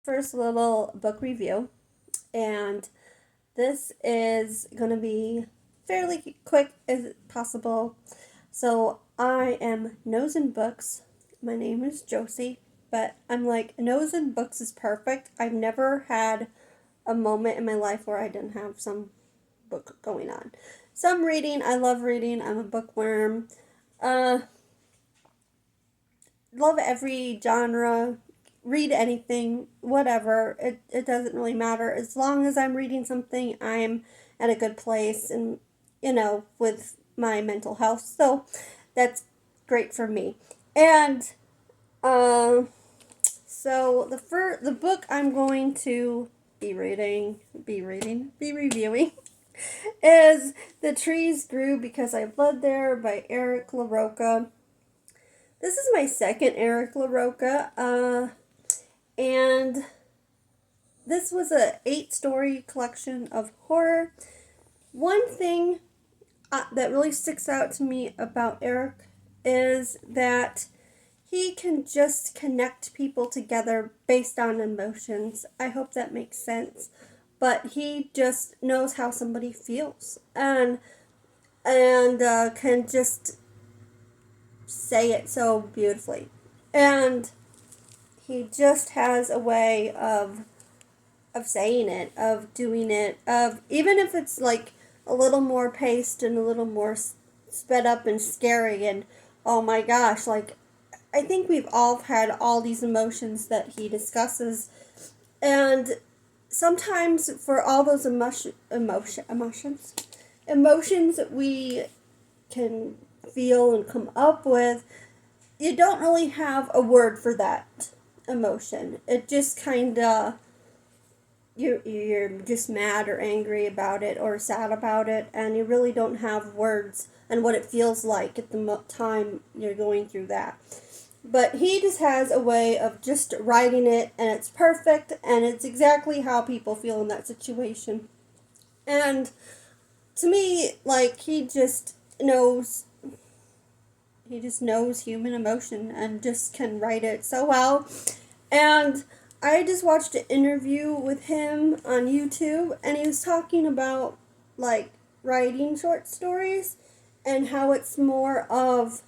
first little book review, and this is going to be fairly quick as possible. So, I am Nose in Books. My name is Josie, but I'm like, Nose in Books is perfect. I've never had a moment in my life where I didn't have some book going on. Some reading, I love reading, I'm a bookworm. Uh, love every genre, read anything, whatever. It doesn't really matter. As long as I'm reading something, I'm at a good place and, with my mental health. So that's great for me. And uh, so the book I'm going to be reviewing is The Trees Grew Because I Bled There by Eric LaRocca. This is my second Eric LaRocca, and this was a 8-story collection of horror. One thing that really sticks out to me about Eric is that he can just connect people together based on emotions. I hope that makes sense. But he just knows how somebody feels and can just say it so beautifully. And he just has a way of saying it, of doing it, of even if it's like a little more paced and a little more sped up and scary and oh my gosh, like I think we've all had all these emotions that he discusses, and sometimes for all those emotions that we can feel and come up with, you don't really have a word for that emotion. It just kind of you're just mad or angry about it or sad about it, and you really don't have words and what it feels like at the time you're going through that. But he just has a way of just writing it, and it's perfect, and it's exactly how people feel in that situation. And to me, like, he just knows human emotion and just can write it so well. And I just watched an interview with him on YouTube, and he was talking about, like, writing short stories and how it's more of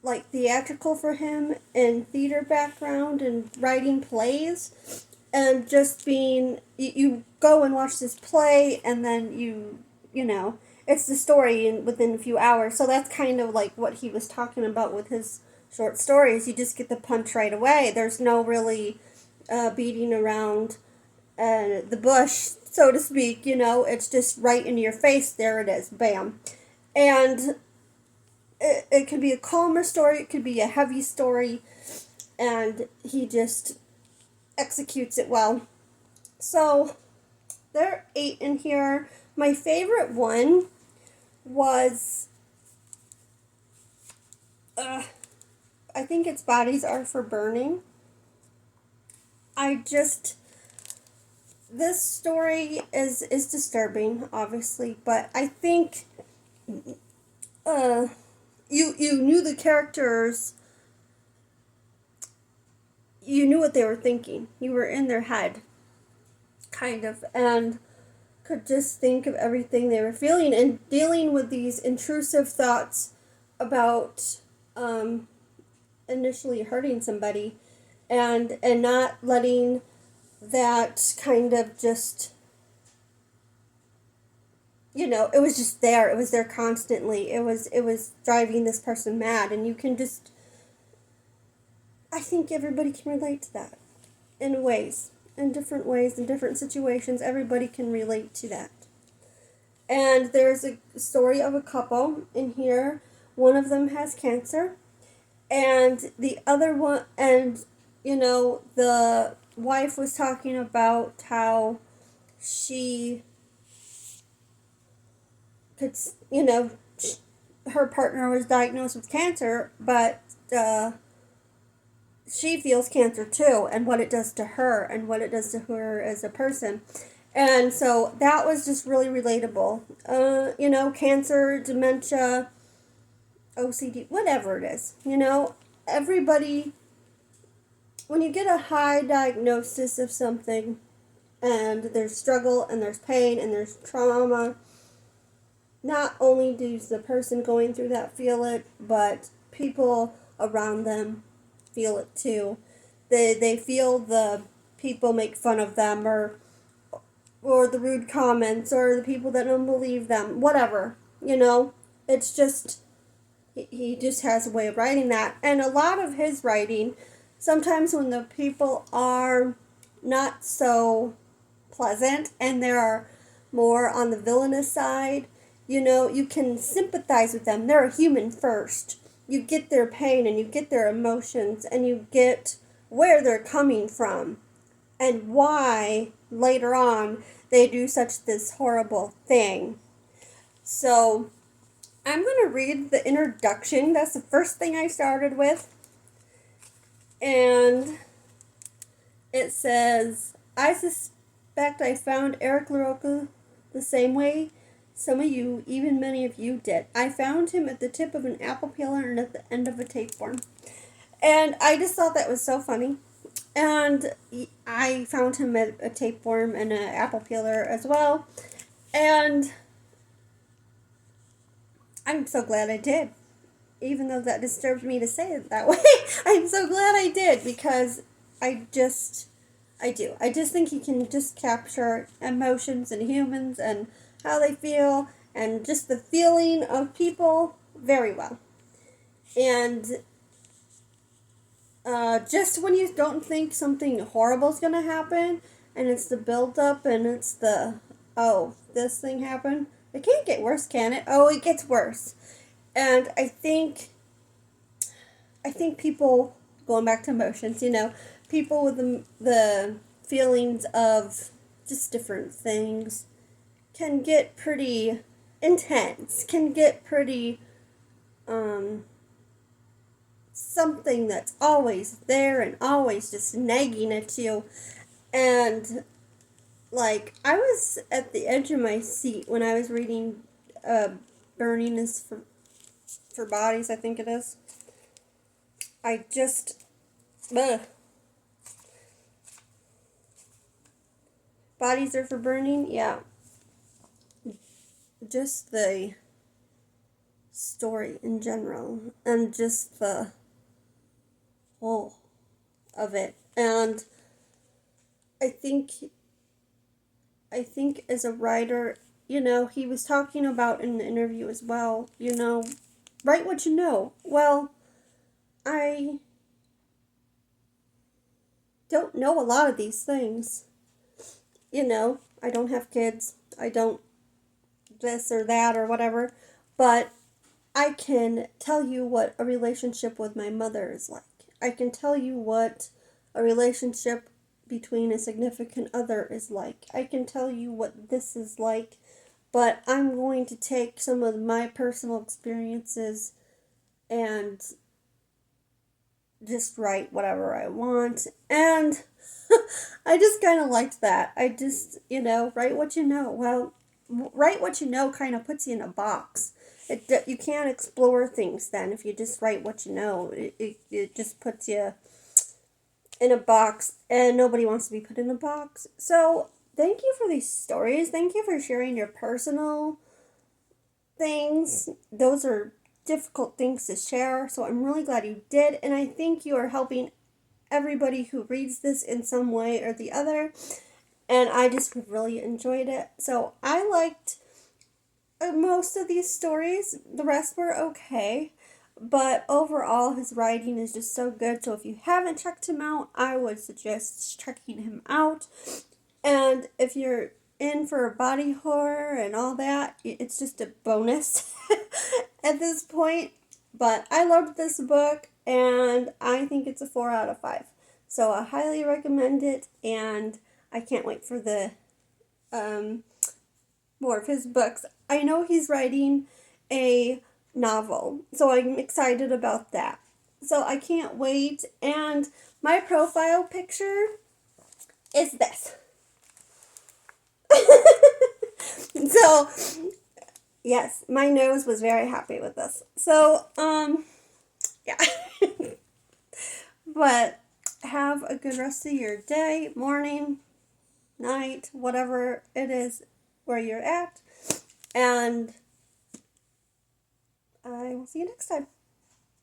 like theatrical for him and theater background and writing plays and just being you go and watch this play and then it's the story within a few hours. So that's kind of like what he was talking about with his short stories. You just get the punch right away. There's no really beating around the bush, so to speak. It's just right in your face. There it is, bam. And it could be a calmer story, it could be a heavy story, and he just executes it well. So, there are 8 in here. My favorite one was, I think it's Bodies Are for Burning. This story is disturbing, obviously, but I think, you knew the characters, you knew what they were thinking. You were in their head, kind of, and could just think of everything they were feeling and dealing with these intrusive thoughts about initially hurting somebody and not letting that kind of just it was just there. It was there constantly. It was driving this person mad, and you can just. I think everybody can relate to that, in different ways, in different situations. Everybody can relate to that. And there's a story of a couple in here. One of them has cancer, and the other one, and the wife was talking about how she could, her partner was diagnosed with cancer, but she feels cancer too, and what it does to her, and what it does to her as a person. And so that was just really relatable. Cancer, dementia, OCD, whatever it is. Everybody when you get a high diagnosis of something, and there's struggle and there's pain and there's trauma, not only does the person going through that feel it, but people around them feel it too. They feel the people make fun of them, or the rude comments, or the people that don't believe them, whatever, it's just, he just has a way of writing that. And a lot of his writing, sometimes when the people are not so pleasant and they're more on the villainous side, you can sympathize with them. They're a human first. You get their pain and you get their emotions and you get where they're coming from and why later on they do such this horrible thing. So I'm going to read the introduction. That's the first thing I started with. And it says, I suspect I found Eric LaRocca the same way some of you, even many of you, did. I found him at the tip of an apple peeler and at the end of a tapeworm. And I just thought that was so funny. And I found him at a tapeworm and an apple peeler as well. And I'm so glad I did. Even though that disturbed me to say it that way, I'm so glad I did, because I do. I just think he can just capture emotions and humans and how they feel and just the feeling of people very well. And just when you don't think something horrible is going to happen, and it's the build-up and it's the, oh, this thing happened, it can't get worse, can it? Oh, it gets worse. And I think people, going back to emotions, people with the feelings of just different things can get pretty intense, can get pretty, something that's always there and always just nagging at you. And, I was at the edge of my seat when I was reading Burning is for Bodies, I think it is. I just, Bodies are for burning, yeah. Just the story in general, and just the whole of it. And I think as a writer, he was talking about in the interview as well, write what you know. Well, I don't know a lot of these things. I don't have kids. I don't this or that or whatever. But I can tell you what a relationship with my mother is like. I can tell you what a relationship between a significant other is like. I can tell you what this is like. But I'm going to take some of my personal experiences and just write whatever I want. And I just kind of liked that. I just, write what you know. Well, write what you know kind of puts you in a box. You can't explore things then if you just write what you know. It just puts you in a box, and nobody wants to be put in a box. So thank you for these stories. Thank you for sharing your personal things. Those are difficult things to share, so I'm really glad you did, and I think you are helping everybody who reads this in some way or the other, and I just really enjoyed it. So I liked most of these stories. The rest were okay, but overall his writing is just so good. So if you haven't checked him out, I would suggest checking him out. And if you're in for body horror and all that, it's just a bonus at this point. But I loved this book, and I think it's a 4 out of 5. So I highly recommend it, and I can't wait for the more of his books. I know he's writing a novel, so I'm excited about that. So I can't wait. And my profile picture is this. So, yes, my nose was very happy with this. So, yeah. But have a good rest of your day, morning, night, whatever it is where you're at. And I will see you next time.